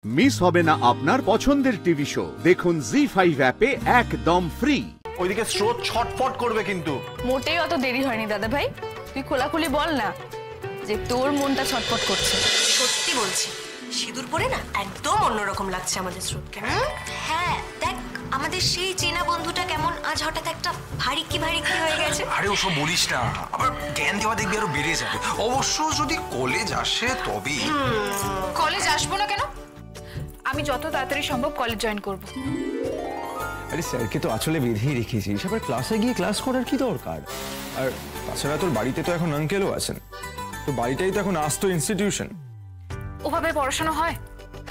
Miss হবে না আপনার পছন্দের টিভি শো। দেখুন জি5 অ্যাপে একদম ফ্রি। ওইদিকে স্রোত ছটফট করবে কিন্তু। মোটেই অত দেরি হয়নি দাদা ভাই, তুই খোলাখুলি বল না যে তোর মনটা ছটফট করছে। সত্যি বলছি, সিঁদুর পরে না একদম অন্যরকম লাগছে আমাদের স্রোতকে। হ্যাঁ দেখ, আমাদের সেই চেনা বন্ধুটা কেমন আজ হঠাৎ একটা ভারী কি হয়ে গেছে। আরে ওসব বলিস না, আবার জ্ঞান দেওয়া দেখবি আরো বেড়ে যাবে। অবশ্য যদি কলেজ আসে তবেই। কলেজ আসবো না কেন? আমি যত তাড়াতাড়ি সম্ভব কলেজ জয়েন করব। আরে স্যারকে তো আসলে বেঁধেই রেখেছি, সবার ক্লাসে গিয়ে ক্লাস করার কি দরকার? আর তাছাড়া তোর বাড়িতে তো এখন আঙ্কেলও আছেন, তো বাড়িটাই তো এখন আস্ত ইনস্টিটিউশন। ওভাবে পড়াশোনা হয়?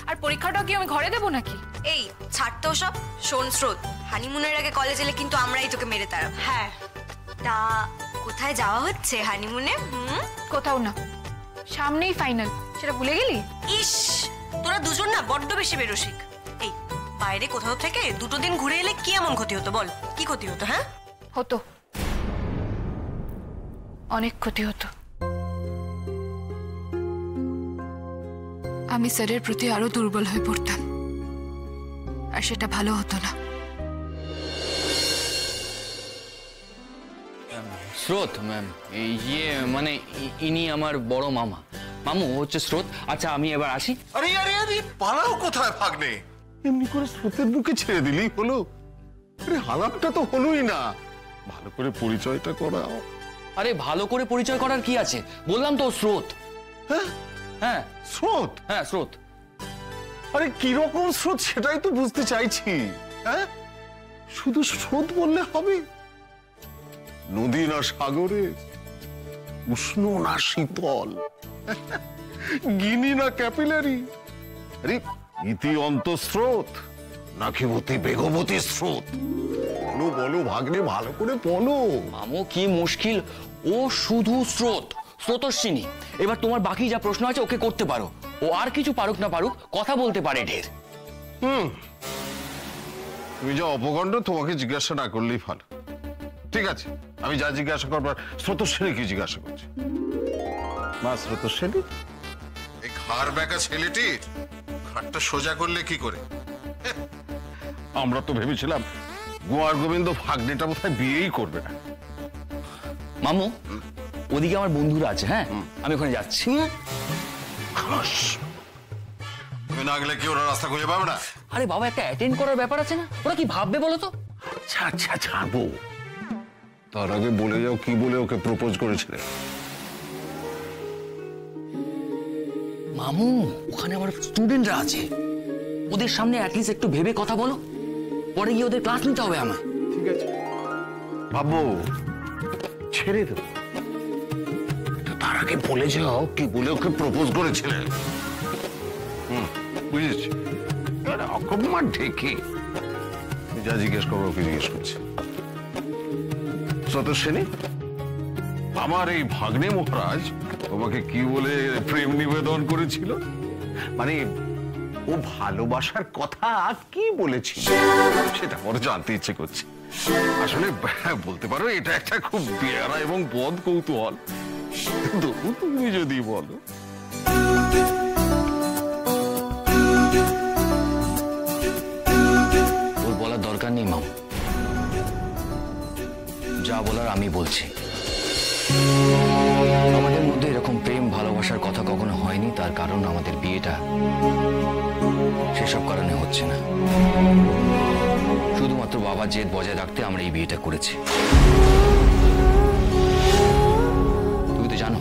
আর পরীক্ষাটাও কি আমি ঘরে দেবো নাকি? এই ছাড় তো সব। শোন স্রোত, হানিমুনের আগে কলেজ এলে কিন্তু আমরাই তোকে মেরে তাড়াবো। হ্যাঁ, তা কোথায় যাওয়া হচ্ছে হানিমুনে? কোথাও না, সামনেই ফাইনাল, সেটা ভুলে গেলি? ইস, তোরা দুজন না বড্ড বেশি বেরসিক। এই বাইরে কোথাও থেকে দুটো দিন ঘুরে এলে কি এমন ক্ষতি হতো বল? কি ক্ষতি হতো? হ্যাঁ হতো, অনেক ক্ষতি হতো। আমি স্যারের প্রতি আরো দুর্বল হয়ে পড়তাম, আর সেটা ভালো হতো না। স্রোত ম্যাম, ইয়ে মানে ইনি আমার বড় মামা। মামু হচ্ছে স্রোত। আচ্ছা আমি এবার আসি। আরে আরে আরে পালাও কোথায় ভাগ্নে? এমনি করে স্রোতের বুকে ছেড়ে দিলেই হলো? আরে হালাপটা তো হলোই না, ভালো করে পরিচয়টা করাও। আরে ভালো করে পরিচয় করার কি আছে? বললাম তো স্রোত। হ্যাঁ হ্যাঁ স্রোত? হ্যাঁ স্রোত। আরে কিরকম স্রোত সেটাই তো বুঝতে চাইছি। হ্যাঁ, শুধু স্রোত বললে হবে? নদী না সাগরে, উষ্ণ না শীতল, গিনি না ক্যাপিলারি, আরে ইতি অন্তঃস্রোত নাকি অতি বেগবতী স্রোত? বলো বলো ভাগ্নে, ভালো করে বলো। মামু কি মুশকিল, ও শুধু স্রোত, স্রোতস্বিনী। এবার তোমার বাকি যা প্রশ্ন আছে ওকে করতে পারো। ও আর কিছু পারুক না পারুক, কথা বলতে পারে ঢের। তুমি যা অপকাণ্ড, তোমাকে জিজ্ঞাসা না করলেই ভালো। ঠিক আছে, আমি যা জিজ্ঞাসা করবার স্রোতস্বিনীকে জিজ্ঞাসা করছি। মা স্রোতস্বিনী, এই ঘাড় ব্যাকা ছেলেটির ঘাটটা সোজা করলে কি করে? আমরা তো ভেবেছিলাম গোয়ার গোবিন্দ ভাগ্নেটা বোধহয় বিয়েই করবে না। মামু ওদিকে আমার বন্ধুরা আছে, হ্যাঁ আমি ওখানে যাচ্ছি। তুমি না গেলে কি ওরা রাস্তা খুঁজে পাবে না? আরে বাবা, একটা অ্যাটেন্ড করার ব্যাপার আছে না, ওরা কি ভাববে বলো তো? আচ্ছা আচ্ছা ছাড়বো, তার আগে বলে যাও কি বলে ওকে প্রপোজ করেছিলে? মামু ওখানে আমার স্টুডেন্টরা আছে, ওদের সামনে অ্যাটলিস্ট একটু ভেবে কথা বলো, পরে গিয়ে ওদের ক্লাস নিতে হবে আমায়। ঠিক আছে ভাববো, ছেড়ে দেবো, তার আগে বলে যাও কি বলে ওকে প্রপোজ করেছিলে। বুঝেছি, অকম্মা ঢেকে যা জিজ্ঞেস করবো ওকে জিজ্ঞেস করছি। স্রোতস্বিনী, আমার এই ভাগ্নে মহারাজ তোমাকে কি বলে প্রেম নিবেদন করেছিল? মানে ও ভালোবাসার কথা কি বলেছিল সেটা বড় জানতে ইচ্ছে করছে। আসলে বলতে পারো এটা একটা খুব বেয়ারা এবং বদ কৌতূহল, তবু তুমি যদি বলো। ওর বলার দরকার নেই মামু, যা বলার আমি বলছি। আমাদের মধ্যে এরকম প্রেম ভালোবাসার কথা কখনো হয়নি, তার কারণ আমাদের বিয়েটা সেসব কারণে হচ্ছে না। শুধুমাত্র বাবার জেদ বজায় রাখতে আমরা এই বিয়েটা করেছি। তুমি তো জানো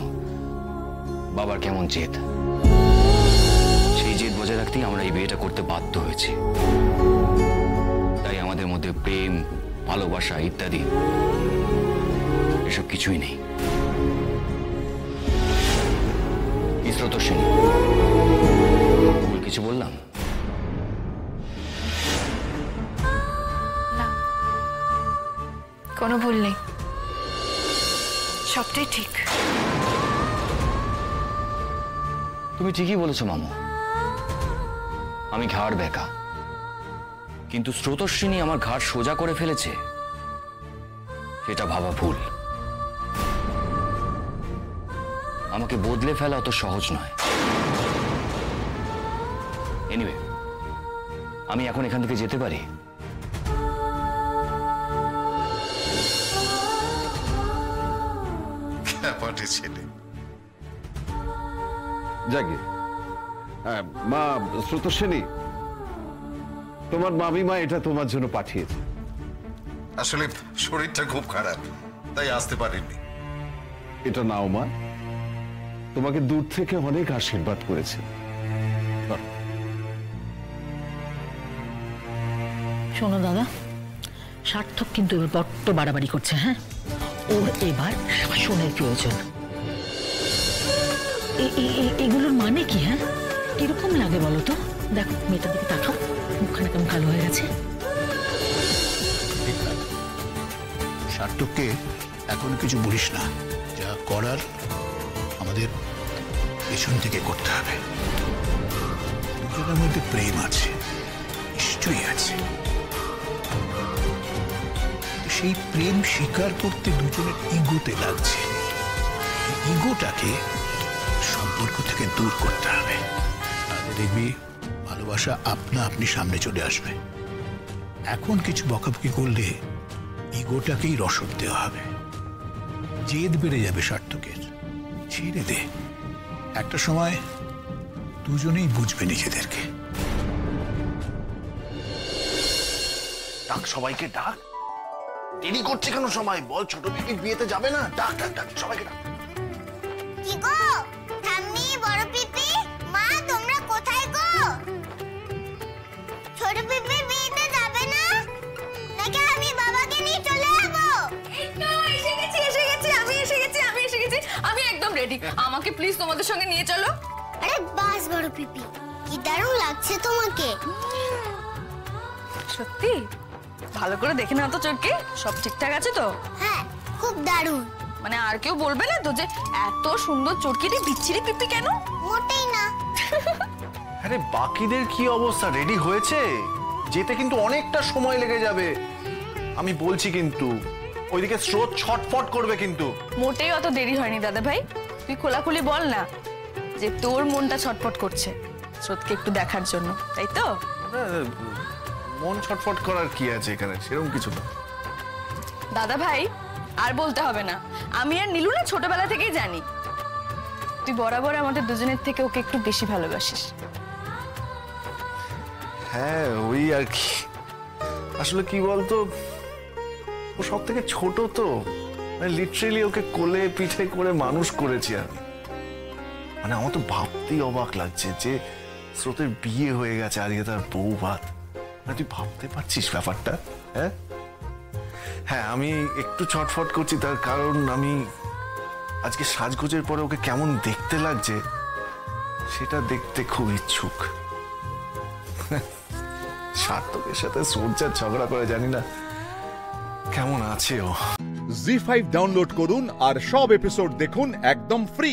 বাবার কেমন জেদ, সেই জেদ বজায় রাখতেই আমরা এই বিয়েটা করতে বাধ্য হয়েছি। তাই আমাদের মধ্যে প্রেম ভালোবাসা ইত্যাদি এসব কিছুই নেই। স্রোতস্বিনী, ভুল কিছু বললাম? না, কোনো ভুল নেই, সবটাই ঠিক। তুমি ঠিকই বলেছো মামু, আমি ঘাড় বেঁকা, কিন্তু স্রোতস্বিনী আমার ঘাড় সোজা করে ফেলেছে সেটা ভাবা ভুল। আমাকে বদলে ফেলা অত সহজ নয়। এনিওয়ে, আমি এখন এখান থেকে যেতে পারি? ক্যাপাটে ছেলে। জাগে মা স্রোতস্বিনী, তোমার মামিমা এটা তোমার জন্য পাঠিয়েছে। আসলে শরীরটা খুব খারাপ, তাই আসতে পারিনি। এটা নাও মা, তোমাকে দূর থেকে অনেক আশীর্বাদ করেছে। শোনো দাদা, সার্থক কিন্তু এবার বড্ড বাড়াবাড়ি করছে। হ্যাঁ, ওর এবার শাসনের প্রয়োজন। এগুলোর মানে কি? হ্যাঁ, কিরকম লাগে বলো তো? দেখো মেয়েটার দিকে তাকাও, মুখখানা কেমন কালো হয়ে গেছে। সার্থককে এখন কিছু বলিস না, যা করার আমাদের পেছন থেকে করতে হবে। দুজনের মধ্যে প্রেম আছে, নিশ্চয়ই আছে, সেই প্রেম স্বীকার করতে দুজনের ইগোতে লাগছে। ইগোটাকে সম্পর্ক থেকে দূর করতে হবে, তাহলে দেখবি ভালোবাসা আপনা আপনি সামনে চলে আসবে। এখন কিছু বকাবকি করলে ইগোটাকেই রসদ দেওয়া হবে, জেদ বেড়ে যাবে সার্থকের। ছেড়ে দে, একটা সময় দুজনেই বুঝবে নিজেদেরকে। ডাক, সবাইকে ডাক। দেরি করছে কেন সময়? বল, ছোট পিপির বিয়েতে যাবে না? ডাক ডাক ডাক, সবাইকে ডাক। কি গো ঠাম্মি, বড় পিপি, মা তোমরা কোথায় গো? ছোট পিপির বিয়েতে যাবে না নাকি আমি বাবাকে নিয়ে চলে যাবো? আমি একদম রেডি। আমাকে প্লিজ তোমাদের সঙ্গে নিয়ে চলো। আরে বাস বড় পিপি, কি দারুণ লাগছে তোমাকে। সত্যি? ভালো করে দেখে নাও তো চোখকে, সব ঠিকঠাক আছে তো? হ্যাঁ, খুব দারুণ। মানে আর কেউ বলবে না তো যে এত সুন্দর চটকিটি বিচ্ছিরি পিপি কেন? মোটেই না। আরে বাকিদের কি অবস্থা? রেডি হয়েছে? যেতে কিন্তু অনেকটা সময় লেগে যাবে, আমি বলছি। কিন্তু ওইদিকে স্রোত ছটফট করবে কিন্তু। মোটেই অত দেরি হয়নি দাদা ভাই। তুই খোলাখুলি বল না যে তোর মনটা ছটফট করছে স্রোতকে একটু দেখার জন্য, তাই তো? মন ছটফট করার কি আছে এখানে? সেরকম কিছু না দাদা ভাই, আর বলতে হবে না। আমি আর নীলু না ছোটবেলা থেকেই জানি তুই বরাবর আমাদের দুজনের থেকে ওকে একটু বেশি ভালোবাসিস। হ্যাঁ, ওই আর কি। আসলে কি বলতো, ও সব থেকে ছোট তো, মানে লিটারেলি ওকে কোলে পিঠে করে মানুষ করেছি আমি। মানে আমার তো ভাবতেই অবাক লাগছে যে স্রোতের বিয়ে হয়ে গেছে, আজকে তার বউ ভাত। মানে তুই ভাবতে পারছিস ব্যাপারটা? হ্যাঁ হ্যাঁ, আমি একটু ছটফট করছি তার কারণ আমি আজকে সাজগোজের পরে ওকে কেমন দেখতে লাগছে সেটা দেখতে খুব ইচ্ছুক। সার্থকের সাথে সোজা ঝগড়া করে জানি না কেমন আছে ও। জি5 ডাউনলোড করুন আর সব এপিসোড দেখুন একদম ফ্রি।